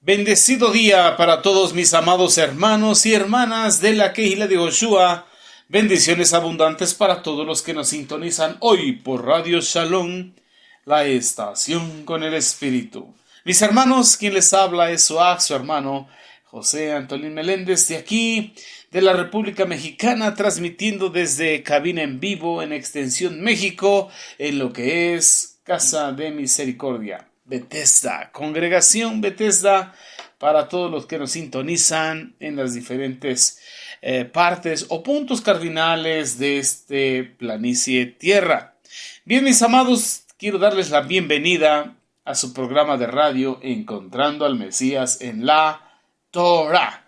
Bendecido día para todos mis amados hermanos y hermanas de la Kehila de Joshua. Bendiciones abundantes para todos los que nos sintonizan hoy por Radio Shalom, la estación con el Espíritu. Mis hermanos, quien les habla es su hermano José Antolín Meléndez de aquí, de la República Mexicana, transmitiendo desde cabina en vivo en Extensión México, en lo que es Casa de Misericordia. Bethesda, Congregación Bethesda, para todos los que nos sintonizan en las diferentes partes o puntos cardinales de este planicie tierra. Bien, mis amados, quiero darles la bienvenida a su programa de radio Encontrando al Mesías en la Torah.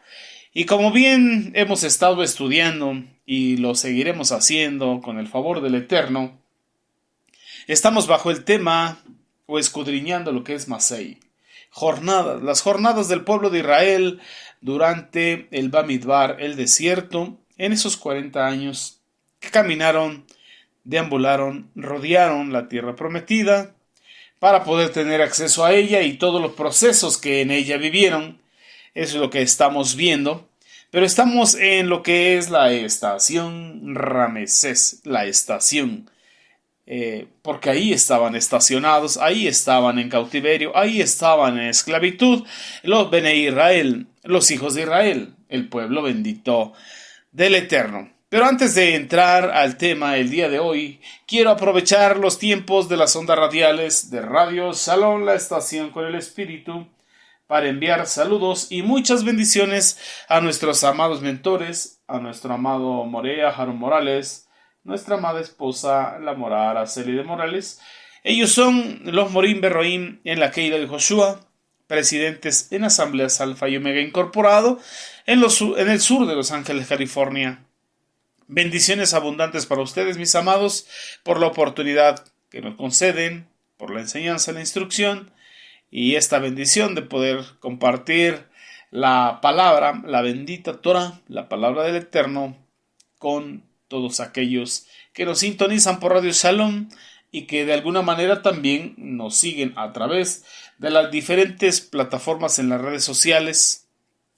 Y como bien hemos estado estudiando y lo seguiremos haciendo con el favor del Eterno, estamos bajo el tema o escudriñando lo que es Masei. Las jornadas del pueblo de Israel durante el Bamidbar, el desierto, en esos 40 años que caminaron, deambularon, rodearon la tierra prometida para poder tener acceso a ella y todos los procesos que en ella vivieron. Eso es lo que estamos viendo. Pero estamos en lo que es la estación Ramesés, la estación. Porque ahí estaban estacionados, ahí estaban en cautiverio, ahí estaban en esclavitud los Bene Israel, los hijos de Israel, el pueblo bendito del Eterno. Pero antes de entrar al tema el día de hoy, quiero aprovechar los tiempos de las ondas radiales de Radio Shalom, la estación con el Espíritu, para enviar saludos y muchas bendiciones a nuestros amados mentores, a nuestro amado Morea Haroun Morales, nuestra amada esposa, la morada Araceli de Morales. Ellos son los Morim Berroim en la Kehila de Joshua, presidentes en Asambleas Alfa y Omega Incorporado, en el sur de Los Ángeles, California. Bendiciones abundantes para ustedes, mis amados, por la oportunidad que nos conceden, por la enseñanza, la instrucción y esta bendición de poder compartir la palabra, la bendita Torah, la palabra del Eterno, con todos aquellos que nos sintonizan por Radio Shalom y que de alguna manera también nos siguen a través de las diferentes plataformas en las redes sociales,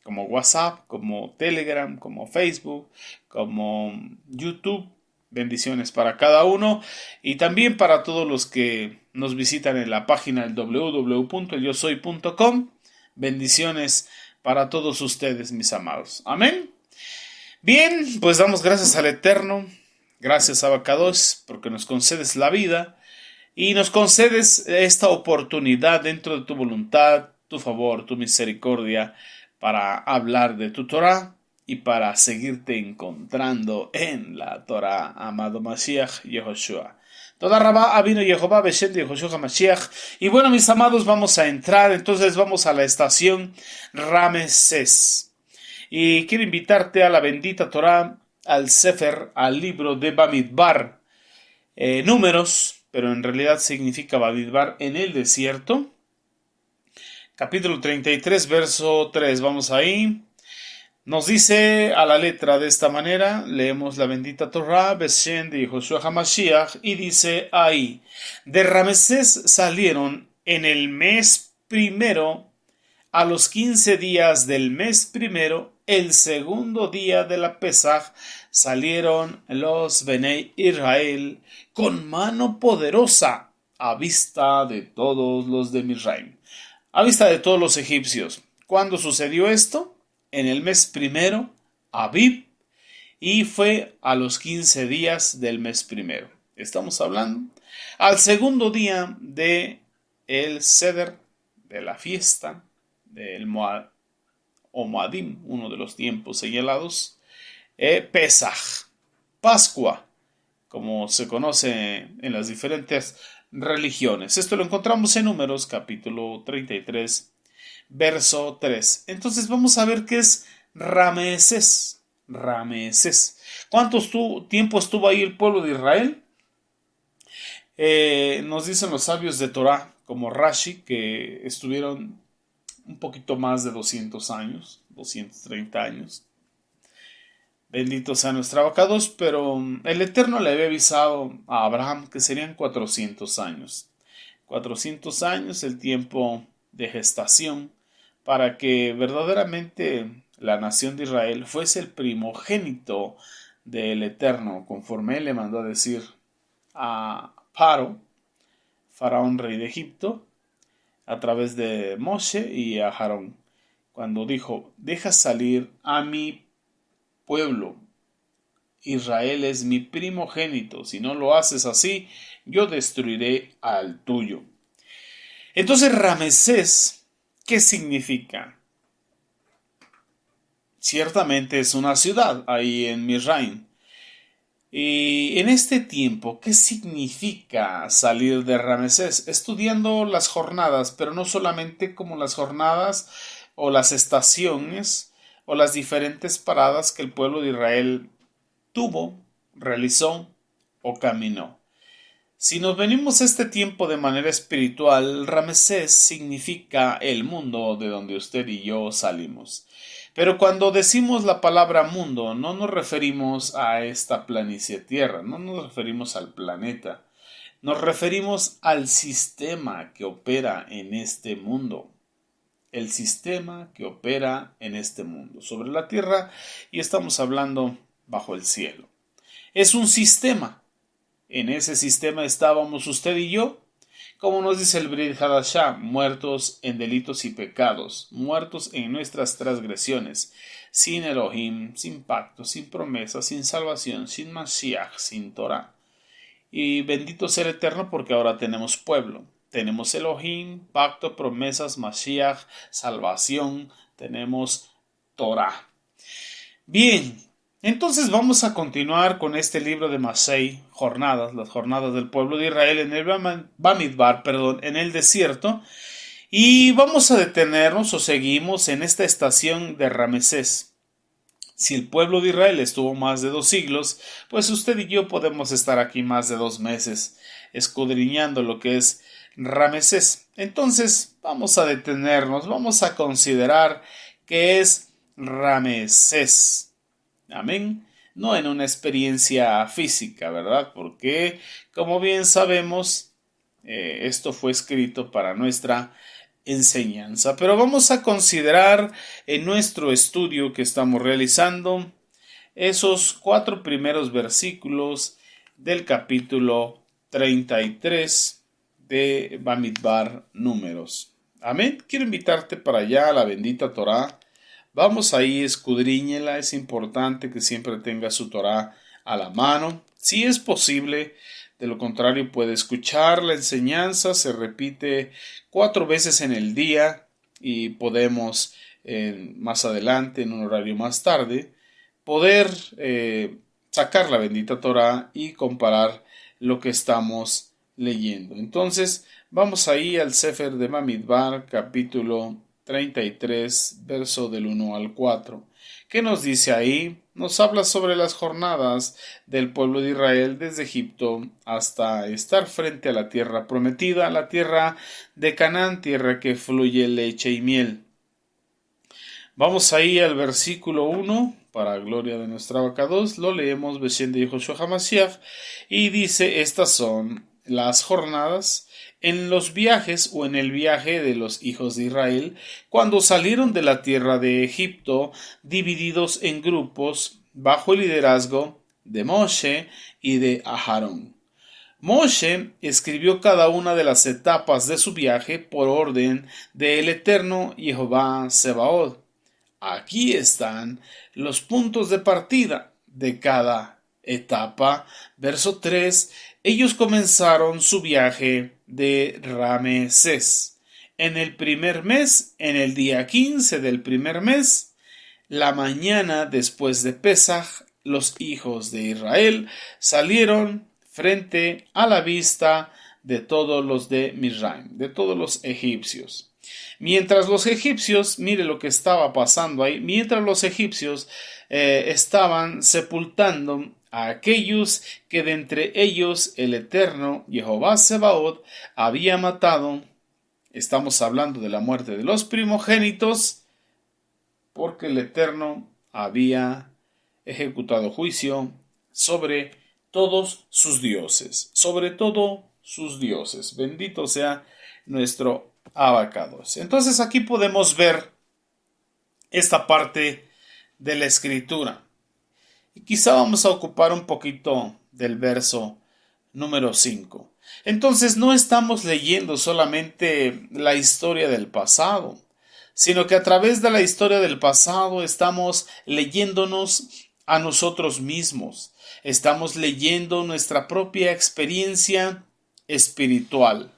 como WhatsApp, como Telegram, como Facebook, como YouTube. Bendiciones para cada uno y también para todos los que nos visitan en la página del www.elyosoy.com. Bendiciones para todos ustedes, mis amados. Amén. Bien, pues damos gracias al Eterno, gracias a Abacados, porque nos concedes la vida y nos concedes esta oportunidad dentro de tu voluntad, tu favor, tu misericordia, para hablar de tu Torah y para seguirte encontrando en la Torah, amado Mashiach Yehoshua. Toda Rabá Avinu Yehová Beshem de Yehoshua Mashiach. Y bueno, mis amados, vamos a entrar, entonces vamos a la estación Ramesés. Y quiero invitarte a la bendita Torah, al Sefer, al libro de Bamidbar, números, pero en realidad significa Bamidbar en el desierto. Capítulo 33, verso 3, vamos ahí. Nos dice a la letra de esta manera, leemos la bendita Torah, Beshem de Yehoshua HaMashiach, y dice ahí, de Ramesés salieron en el mes primero, a los 15 días del mes primero, el segundo día de la Pesaj, salieron los Bnei Israel con mano poderosa a vista de todos los de Misraim, a vista de todos los egipcios. ¿Cuándo sucedió esto? En el mes primero, Abib, y fue a los 15 días del mes primero. Estamos hablando al segundo día de el Seder, de la fiesta del Moad o Moadim, uno de los tiempos señalados, Pesaj, Pascua, como se conoce en las diferentes religiones. Esto lo encontramos en Números, capítulo 33, verso 3. Entonces vamos a ver qué es Ramesés. Ramesés. ¿Cuánto tiempo estuvo ahí el pueblo de Israel? Nos dicen los sabios de Torah, como Rashi, que estuvieron un poquito más de 200 años, 230 años. Bendito sea nuestro Abacados, pero el Eterno le había avisado a Abraham que serían 400 años. 400 años, el tiempo de gestación para que verdaderamente la nación de Israel fuese el primogénito del Eterno, conforme él le mandó a decir a Paro, faraón rey de Egipto, a través de Moshe y a Aarón, cuando dijo: deja salir a mi pueblo, Israel es mi primogénito, si no lo haces así, yo destruiré al tuyo. Entonces Ramesés, ¿qué significa? Ciertamente es una ciudad ahí en Misraim. Y en este tiempo, ¿qué significa salir de Ramesés? Estudiando las jornadas, pero no solamente como las jornadas o las estaciones o las diferentes paradas que el pueblo de Israel tuvo, realizó o caminó. Si nos venimos a este tiempo de manera espiritual, Ramesés significa el mundo de donde usted y yo salimos. Pero cuando decimos la palabra mundo, no nos referimos a esta planicie Tierra, no nos referimos al planeta, nos referimos al sistema que opera en este mundo. El sistema que opera en este mundo, sobre la Tierra, y estamos hablando bajo el cielo. Es un sistema. En ese sistema estábamos usted y yo, como nos dice el Brit Hadashah, muertos en delitos y pecados, muertos en nuestras transgresiones, sin Elohim, sin pacto, sin promesa, sin salvación, sin Mashiach, sin Torah. Y bendito sea el Eterno porque ahora tenemos pueblo. Tenemos Elohim, pacto, promesas, Mashiach, salvación, tenemos Torah. Bien, entonces vamos a continuar con este libro de Masei, jornadas, las jornadas del pueblo de Israel en el Bamidbar, en el desierto, y vamos a detenernos o seguimos en esta estación de Ramesés. Si el pueblo de Israel estuvo más de 2 siglos, pues usted y yo podemos estar aquí más de 2 meses, escudriñando lo que es Ramesés. Entonces vamos a detenernos, vamos a considerar qué es Ramesés. Amén. No en una experiencia física, ¿verdad? Porque, como bien sabemos, esto fue escrito para nuestra enseñanza. Pero vamos a considerar en nuestro estudio que estamos realizando esos 4 primeros versículos del capítulo 33 de Bamidbar Números. Amén. Quiero invitarte para allá a la bendita Torá. Vamos ahí, escudriñela, es importante que siempre tenga su Torá a la mano, si es posible, de lo contrario puede escuchar la enseñanza, se repite 4 veces en el día y podemos más adelante, en un horario más tarde, poder sacar la bendita Torá y comparar lo que estamos leyendo. Entonces, vamos ahí al Sefer de Bamidbar, capítulo 33, verso del 1 al 4. ¿Qué nos dice ahí? Nos habla sobre las jornadas del pueblo de Israel desde Egipto hasta estar frente a la tierra prometida, la tierra de Canaán, tierra que fluye leche y miel. Vamos ahí al versículo 1, para gloria de nuestra Abacados, lo leemos Beshem de Yehoshua HaMashiach, y dice: estas son las jornadas en los viajes o en el viaje de los hijos de Israel, cuando salieron de la tierra de Egipto, divididos en grupos, bajo el liderazgo de Moshe y de Aarón. Moshe escribió cada una de las etapas de su viaje por orden del Eterno Jehová Sebaot. Aquí están los puntos de partida de cada etapa. Verso 3. Ellos comenzaron su viaje de Ramesés. En el primer mes, en el día 15 del primer mes, la mañana después de Pesaj, los hijos de Israel salieron frente a la vista de todos los de Misraim, de todos los egipcios. Mientras los egipcios, mire lo que estaba pasando ahí, mientras los egipcios estaban sepultando a aquellos que de entre ellos el Eterno Jehová Sebaot había matado. Estamos hablando de la muerte de los primogénitos, porque el Eterno había ejecutado juicio sobre todos sus dioses, sobre todo sus dioses. Bendito sea nuestro Abacados. Entonces aquí podemos ver esta parte de la escritura. Y quizá vamos a ocupar un poquito del verso número 5. Entonces no estamos leyendo solamente la historia del pasado, sino que a través de la historia del pasado estamos leyéndonos a nosotros mismos. Estamos leyendo nuestra propia experiencia espiritual.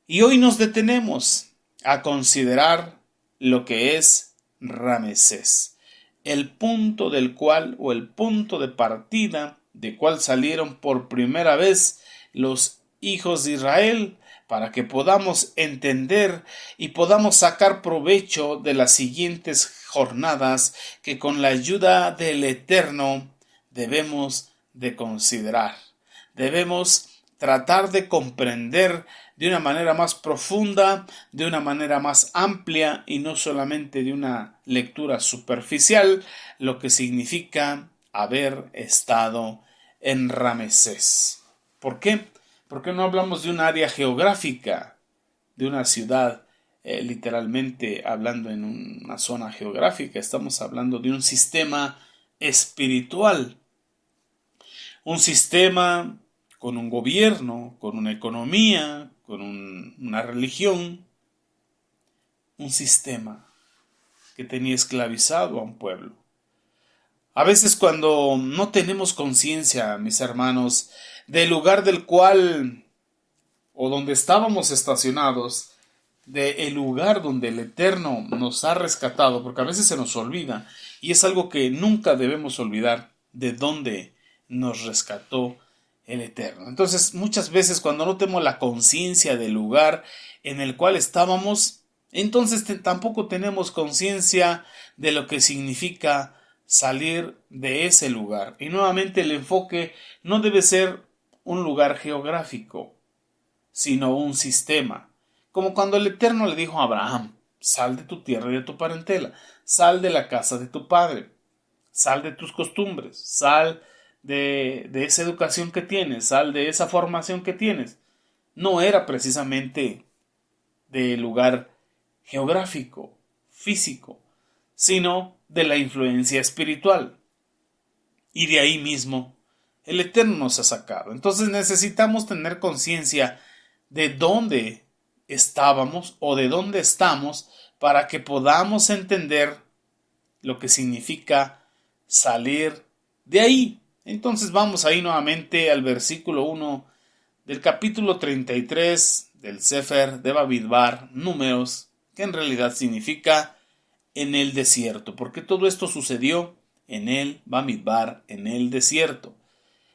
Y hoy nos detenemos a considerar lo que es Ramesés, el punto del cual o el punto de partida de cual salieron por primera vez los hijos de Israel, para que podamos entender y podamos sacar provecho de las siguientes jornadas que con la ayuda del Eterno debemos de considerar. Debemos tratar de comprender de una manera más profunda, de una manera más amplia y no solamente de una lectura superficial, lo que significa haber estado en Ramesés. ¿Por qué? Porque no hablamos de un área geográfica, de una ciudad, literalmente hablando en una zona geográfica. Estamos hablando de un sistema espiritual, un sistema con un gobierno, con una economía, con una religión, un sistema que tenía esclavizado a un pueblo. A veces cuando no tenemos conciencia, mis hermanos, del lugar del cual o donde estábamos estacionados, del lugar donde el Eterno nos ha rescatado, porque a veces se nos olvida, y es algo que nunca debemos olvidar, de dónde nos rescató el Eterno. Entonces, muchas veces cuando no tenemos la conciencia del lugar en el cual estábamos, entonces tampoco tenemos conciencia de lo que significa salir de ese lugar. Y nuevamente el enfoque no debe ser un lugar geográfico, sino un sistema. Como cuando el Eterno le dijo a Abraham: sal de tu tierra y de tu parentela, sal de la casa de tu padre, sal de tus costumbres, sal de esa educación que tienes, sal de esa formación que tienes. No era precisamente de lugar geográfico, físico, sino de la influencia espiritual. Y de ahí mismo el Eterno nos ha sacado. Entonces necesitamos tener conciencia de dónde estábamos o de dónde estamos para que podamos entender lo que significa salir de ahí. Entonces vamos ahí nuevamente al versículo 1 del capítulo 33 del Sefer de Bamidbar, Números, que en realidad significa en el desierto, porque todo esto sucedió en el Bamidbar, en el desierto.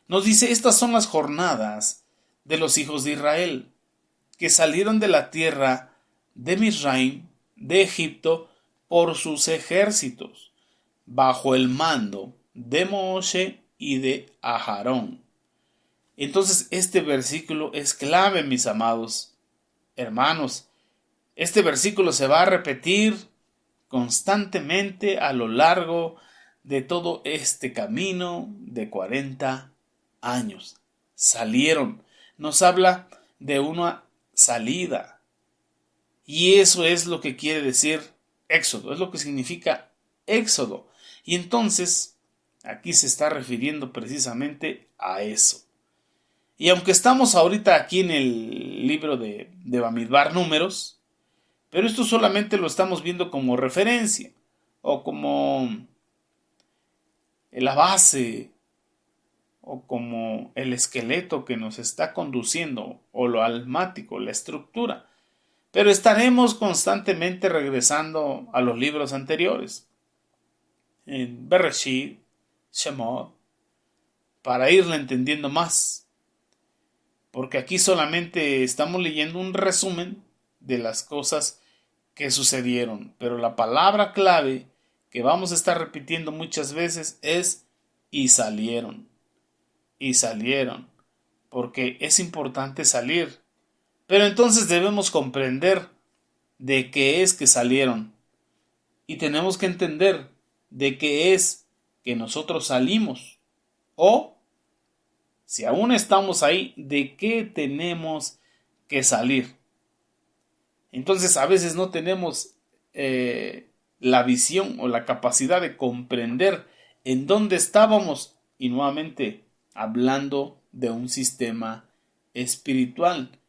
Nos dice: estas son las jornadas de los hijos de Israel, que salieron de la tierra de Misraim, de Egipto, por sus ejércitos, bajo el mando de Moshe y de Aharón. Entonces este versículo es clave, mis amados hermanos. Este versículo se va a repetir constantemente a lo largo de todo este camino de 40 años. Salieron. Nos habla de una salida. Y eso es lo que quiere decir Éxodo. Es lo que significa Éxodo. Y entonces aquí se está refiriendo precisamente a eso. Y aunque estamos ahorita aquí en el libro de Bamidbar, Números, pero esto solamente lo estamos viendo como referencia o como la base o como el esqueleto que nos está conduciendo, o lo almático, la estructura. Pero estaremos constantemente regresando a los libros anteriores, en Bereshit, Shemot, para irle entendiendo más. Porque aquí solamente estamos leyendo un resumen de las cosas que sucedieron. Pero la palabra clave que vamos a estar repitiendo muchas veces es y salieron. Y salieron. Porque es importante salir. Pero entonces debemos comprender de qué es que salieron. Y tenemos que entender de qué es que nosotros salimos. O, si aún estamos ahí, de qué tenemos que salir. Entonces a veces no tenemos la visión o la capacidad de comprender en dónde estábamos, y nuevamente hablando de un sistema espiritual,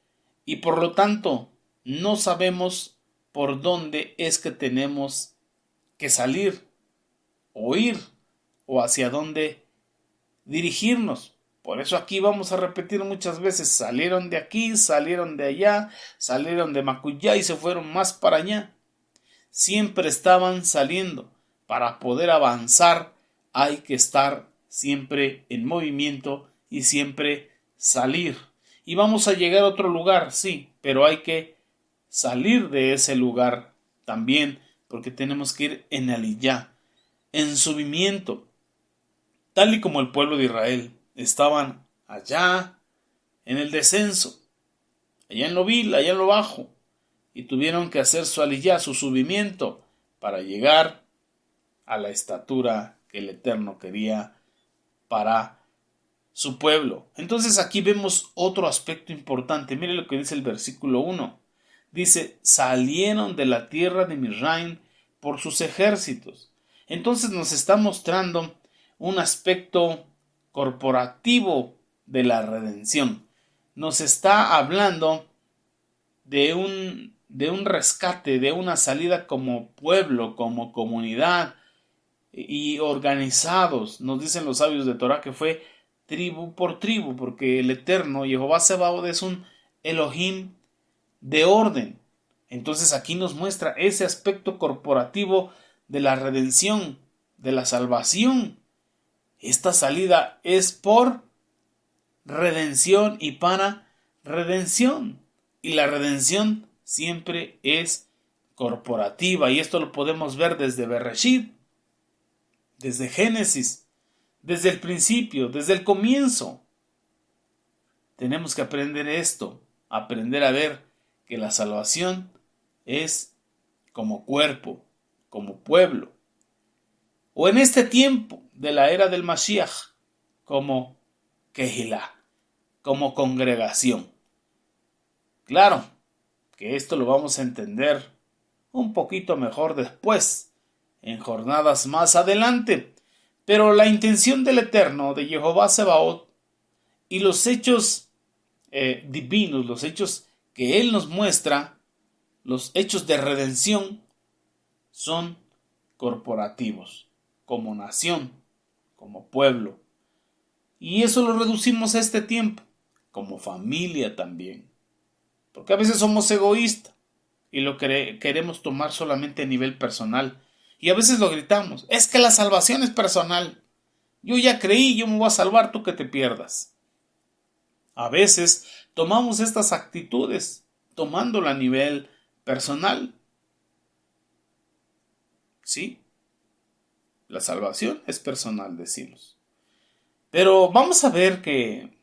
y por lo tanto no sabemos por dónde es que tenemos que salir o ir o hacia dónde dirigirnos. Por eso aquí vamos a repetir muchas veces: salieron de aquí, salieron de allá, salieron de Macuyá y se fueron más para allá. Siempre estaban saliendo. Para poder avanzar hay que estar siempre en movimiento y siempre salir. Y vamos a llegar a otro lugar, sí, pero hay que salir de ese lugar también, porque tenemos que ir en el ya, en subimiento. Tal y como el pueblo de Israel estaban allá en el descenso, allá en lo vil, allá en lo bajo, y tuvieron que hacer su aliyá, su subimiento, para llegar a la estatura que el Eterno quería para su pueblo. Entonces aquí vemos otro aspecto importante. Mire lo que dice el versículo 1. Dice: salieron de la tierra de Misraim por sus ejércitos. Entonces nos está mostrando un aspecto corporativo de la redención. Nos está hablando de un rescate, de una salida como pueblo, como comunidad y organizados. Nos dicen los sabios de Torah que fue tribu por tribu, porque el Eterno, Jehová Sebaot, es un Elohim de orden. Entonces aquí nos muestra ese aspecto corporativo de la redención, de la salvación. Esta salida es por redención y para redención. Y la redención siempre es corporativa. Y esto lo podemos ver desde Bereshit, desde Génesis, desde el principio, desde el comienzo. Tenemos que aprender esto, aprender a ver que la salvación es como cuerpo, como pueblo. O en este tiempo de la era del Mashiach, como Kehilá, como congregación. Claro que esto lo vamos a entender un poquito mejor después, en jornadas más adelante. Pero la intención del Eterno, de Jehová Sebaot, y los hechos divinos, los hechos que Él nos muestra, los hechos de redención, son corporativos, como nación, como pueblo. Y eso lo reducimos a este tiempo, como familia también. Porque a veces somos egoístas y lo queremos tomar solamente a nivel personal. Y a veces lo gritamos: es que la salvación es personal. Yo ya creí, yo me voy a salvar, tú que te pierdas. A veces tomamos estas actitudes, tomándolo a nivel personal. Sí, la salvación es personal, decimos. Pero vamos a ver que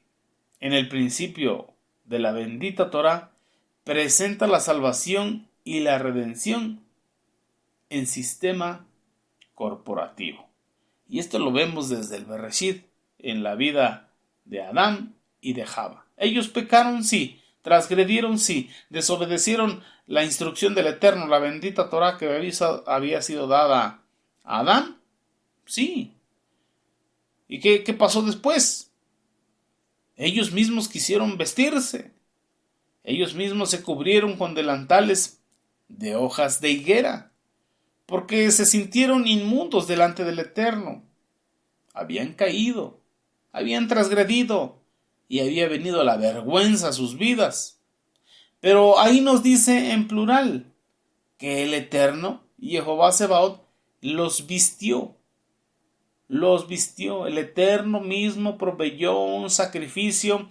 en el principio de la bendita Torah presenta la salvación y la redención en sistema corporativo. Y esto lo vemos desde el Bereshit, en la vida de Adán y de Java. Ellos pecaron, sí, transgredieron, sí, desobedecieron la instrucción del Eterno, la bendita Torah que había sido dada a Adán, sí. ¿Y qué pasó después? Ellos mismos quisieron vestirse. Ellos mismos se cubrieron con delantales de hojas de higuera, porque se sintieron inmundos delante del Eterno. Habían caído, habían transgredido, y había venido la vergüenza a sus vidas. Pero ahí nos dice en plural que el Eterno, Jehová Sebaot, los vistió. El Eterno mismo proveyó un sacrificio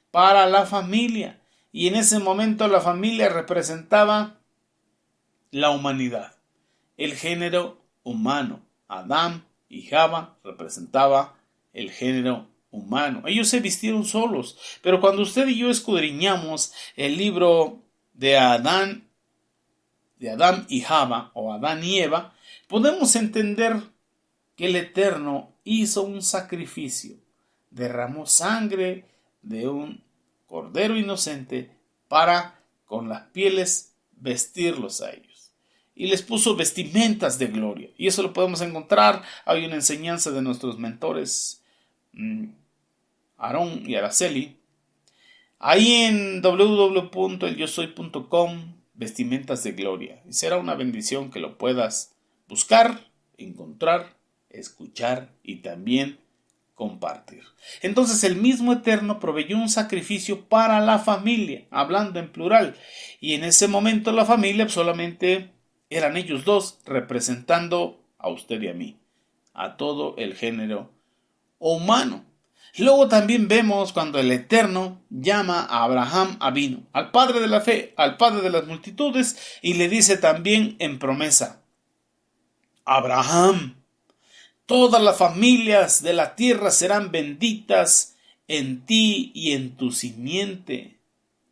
para la familia, y en ese momento la familia representaba la humanidad, el género humano. Adán y Java representaba el género humano. Ellos se vistieron solos, pero cuando usted y yo escudriñamos el libro de Adán y Java, o Adán y Eva, podemos entender que el Eterno hizo un sacrificio, derramó sangre de un cordero inocente para con las pieles vestirlos a ellos. y les puso vestimentas de gloria. Y eso lo podemos encontrar. Hay una enseñanza de nuestros mentores, Aarón y Araceli, ahí en www.elyosoy.com, vestimentas de gloria. Y será una bendición que lo puedas buscar, encontrar, escuchar y también compartir. Entonces el mismo Eterno proveyó un sacrificio para la familia, hablando en plural. Y en ese momento la familia solamente eran ellos dos, representando a usted y a mí, a todo el género humano. Luego también vemos cuando el Eterno llama a Abraham Avinu, al padre de la fe, al padre de las multitudes, y le dice también en promesa: Abraham, todas las familias de la tierra serán benditas en ti y en tu simiente.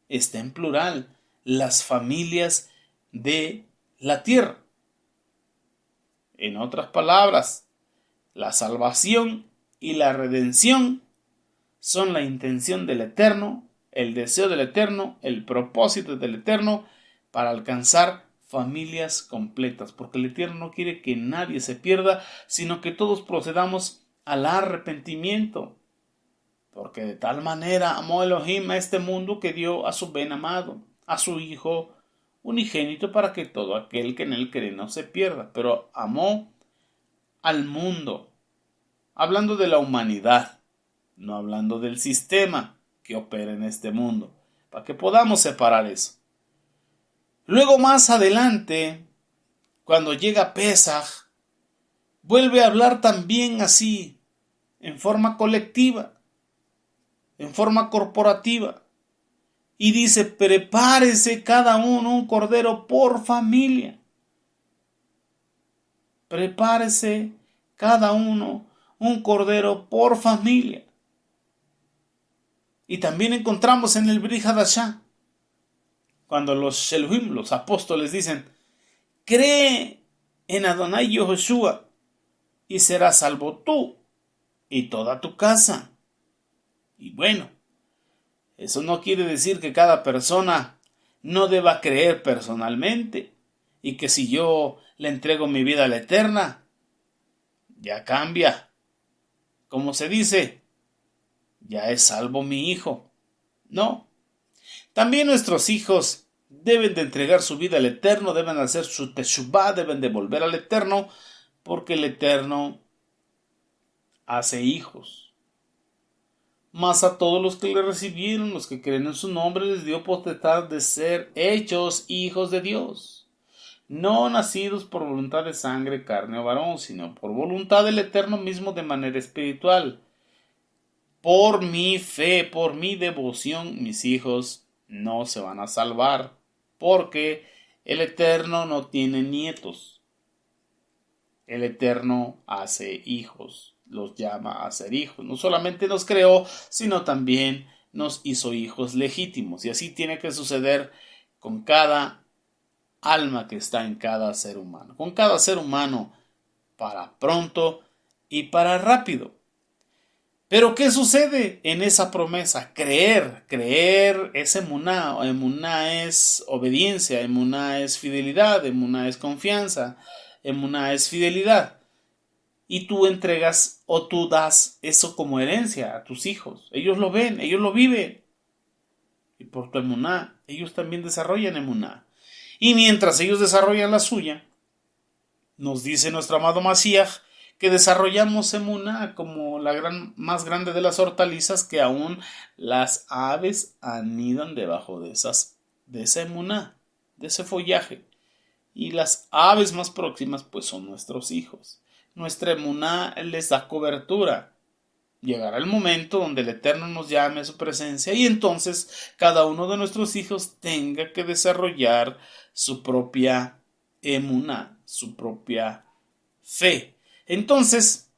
Está en plural, las familias de la tierra. En otras palabras, la salvación y la redención son la intención del Eterno, el deseo del Eterno, el propósito del Eterno para alcanzar familias completas, porque el Eterno no quiere que nadie se pierda, sino que todos procedamos al arrepentimiento, porque de tal manera amó Elohim a este mundo que dio a su ben amado, a su Hijo unigénito, para que todo aquel que en él cree no se pierda, pero amó al mundo, hablando de la humanidad, no hablando del sistema que opera en este mundo, para que podamos separar eso. Luego más adelante, cuando llega Pesaj, vuelve a hablar también así, en forma colectiva, en forma corporativa, y dice: prepárese cada uno un cordero por familia. Prepárese cada uno un cordero por familia. Y también encontramos en el Brit Hadashah, cuando los Sheluim, los apóstoles, dicen: cree en Adonai Yehoshua y serás salvo tú y toda tu casa. Y bueno, eso no quiere decir que cada persona no deba creer personalmente y que si yo le entrego mi vida a la eterna, ya cambia. Como se dice, ya es salvo mi hijo. No. También nuestros hijos deben de entregar su vida al Eterno, deben hacer su teshuvá, deben de volver al Eterno, porque el Eterno hace hijos. Mas a todos los que le recibieron, los que creen en su nombre, les dio potestad de ser hechos hijos de Dios, no nacidos por voluntad de sangre, carne o varón, sino por voluntad del Eterno mismo de manera espiritual. Por mi fe, por mi devoción, mis hijos no se van a salvar, porque el Eterno no tiene nietos. El Eterno hace hijos, los llama a ser hijos. No solamente nos creó, sino también nos hizo hijos legítimos. Y así tiene que suceder con cada alma que está en cada ser humano. Con cada ser humano, para pronto y para rápido. Pero ¿qué sucede en esa promesa? Creer es emuná. Emuná es obediencia, emuná es fidelidad, emuná es confianza, emuná es fidelidad. Y tú entregas o tú das eso como herencia a tus hijos. Ellos lo ven, ellos lo viven. Y por tu emuná, ellos también desarrollan emuná. Y mientras ellos desarrollan la suya, nos dice nuestro amado Mashiach que desarrollamos emuná como la más grande de las hortalizas, que aún las aves anidan debajo de esa emuná, de ese follaje. Y las aves más próximas pues son nuestros hijos. Nuestra emuná les da cobertura. Llegará el momento donde el Eterno nos llame a su presencia y entonces cada uno de nuestros hijos tenga que desarrollar su propia emuná, su propia fe. Entonces,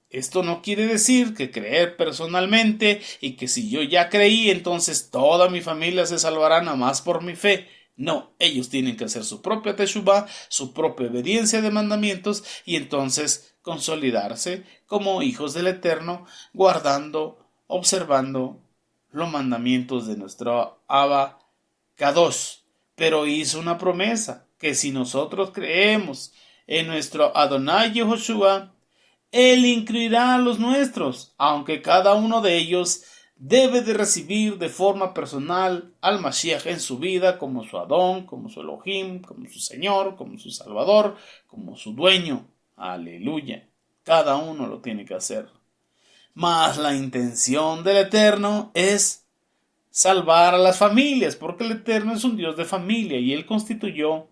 esto no quiere decir que creer personalmente y que si yo ya creí, entonces toda mi familia se salvará nada más por mi fe. No, ellos tienen que hacer su propia teshuvá, su propia obediencia de mandamientos y entonces consolidarse como hijos del Eterno, guardando, observando los mandamientos de nuestro Abba Kadosh. Pero hizo una promesa. que si nosotros creemos en nuestro Adonai Yehoshua, Él incluirá a los nuestros, aunque cada uno de ellos debe de recibir de forma personal al Mashiach en su vida como su Adón, como su Elohim, como su Señor, como su Salvador, como su dueño. Aleluya. Cada uno lo tiene que hacer. Mas la intención del Eterno es salvar a las familias, porque el Eterno es un Dios de familia y Él constituyó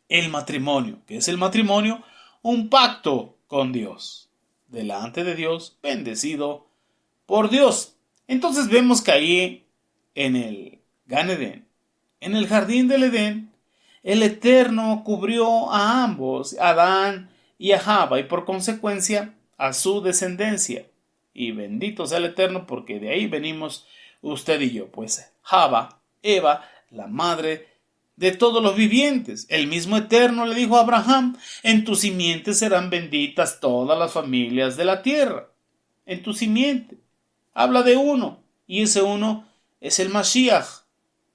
el matrimonio. ¿Qué es el matrimonio? Un pacto con Dios, delante de Dios, bendecido por Dios. Entonces vemos que ahí en el Gan Edén, en el jardín del Edén, el Eterno cubrió a ambos, a Adán y a Java, y por consecuencia a su descendencia. Y bendito sea el Eterno, porque de ahí venimos usted y yo, pues Java, Eva, la madre de todos los vivientes. El mismo Eterno le dijo a Abraham: en tu simiente serán benditas todas las familias de la tierra. En tu simiente. Habla de uno, y ese uno es el Mashiach.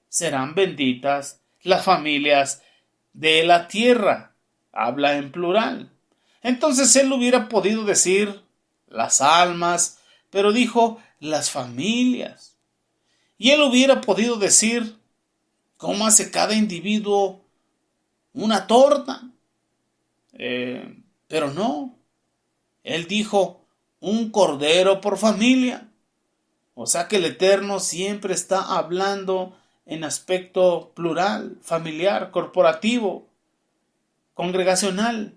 Serán benditas las familias de la tierra. Habla en plural. Entonces él hubiera podido decir las almas, pero dijo las familias. Y él hubiera podido decir cómo hace cada individuo una torta. Pero no. Él dijo un cordero por familia. O sea que el Eterno siempre está hablando en aspecto plural, familiar, corporativo, congregacional,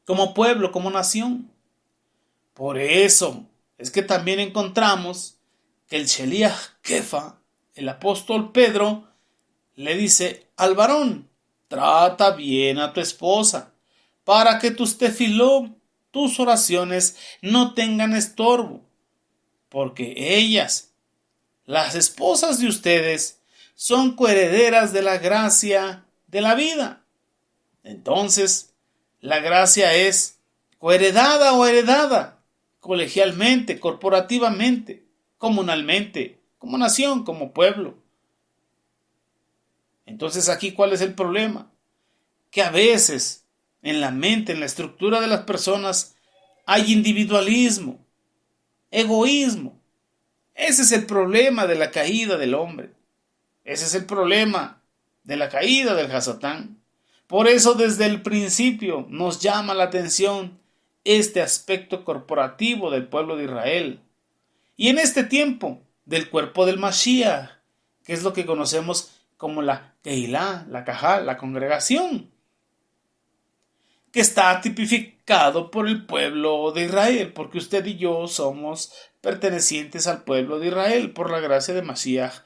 como pueblo, como nación. Por eso es que también encontramos que el Sheliach Kefa, el apóstol Pedro, le dice al varón: trata bien a tu esposa, para que tus tefilot, tus oraciones, no tengan estorbo, porque ellas, las esposas de ustedes, son coherederas de la gracia de la vida. Entonces, la gracia es coheredada o heredada, colegialmente, corporativamente, comunalmente, como nación, como pueblo. Entonces, aquí, ¿cuál es el problema? Que a veces, en la mente, en la estructura de las personas, hay individualismo, egoísmo. Ese es el problema de la caída del hombre. Ese es el problema de la caída del Hasatán. Por eso desde el principio nos llama la atención este aspecto corporativo del pueblo de Israel. Y en este tiempo del cuerpo del Mashiach, que es lo que conocemos como la Keilah, la Kahal, la congregación, que está tipificado por el pueblo de Israel, porque usted y yo somos pertenecientes al pueblo de Israel por la gracia de Mashiach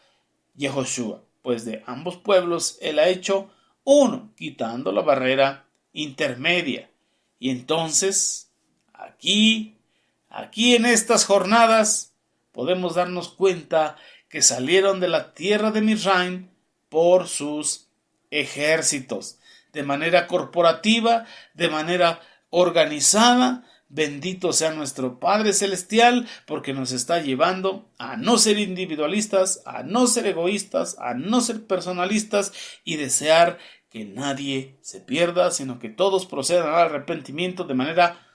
Yehoshua. Pues de ambos pueblos él ha hecho uno, quitando la barrera intermedia. Y entonces, aquí en estas jornadas, podemos darnos cuenta que salieron de la tierra de Misraim por sus ejércitos, de manera corporativa, de manera organizada. Bendito sea nuestro Padre Celestial, porque nos está llevando a no ser individualistas, a no ser egoístas, a no ser personalistas y desear que nadie se pierda, sino que todos procedan al arrepentimiento de manera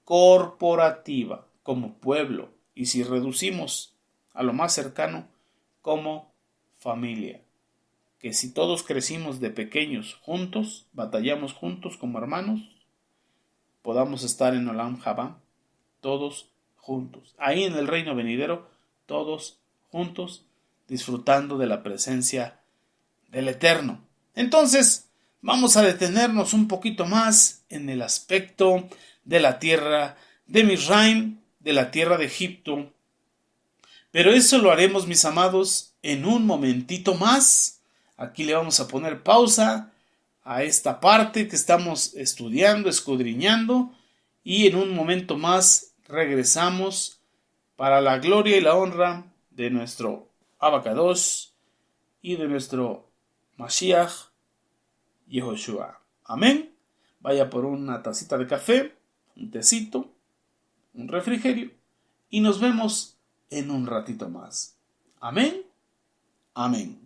corporativa, como pueblo, y si reducimos a lo más cercano, como familia. Que si todos crecimos de pequeños juntos, batallamos juntos como hermanos, podamos estar en Olam Jabá, todos juntos. Ahí en el reino venidero, todos juntos, disfrutando de la presencia del Eterno. Entonces, vamos a detenernos un poquito más en el aspecto de la tierra de Misraim, de la tierra de Egipto. Pero eso lo haremos, mis amados, en un momentito más. Aquí le vamos a poner pausa a esta parte que estamos estudiando, escudriñando, y en un momento más regresamos para la gloria y la honra de nuestro Abacadosh y de nuestro Mashiach Yehoshua. Amén. Vaya por una tacita de café, un tecito, un refrigerio, y nos vemos en un ratito más. Amén. Amén.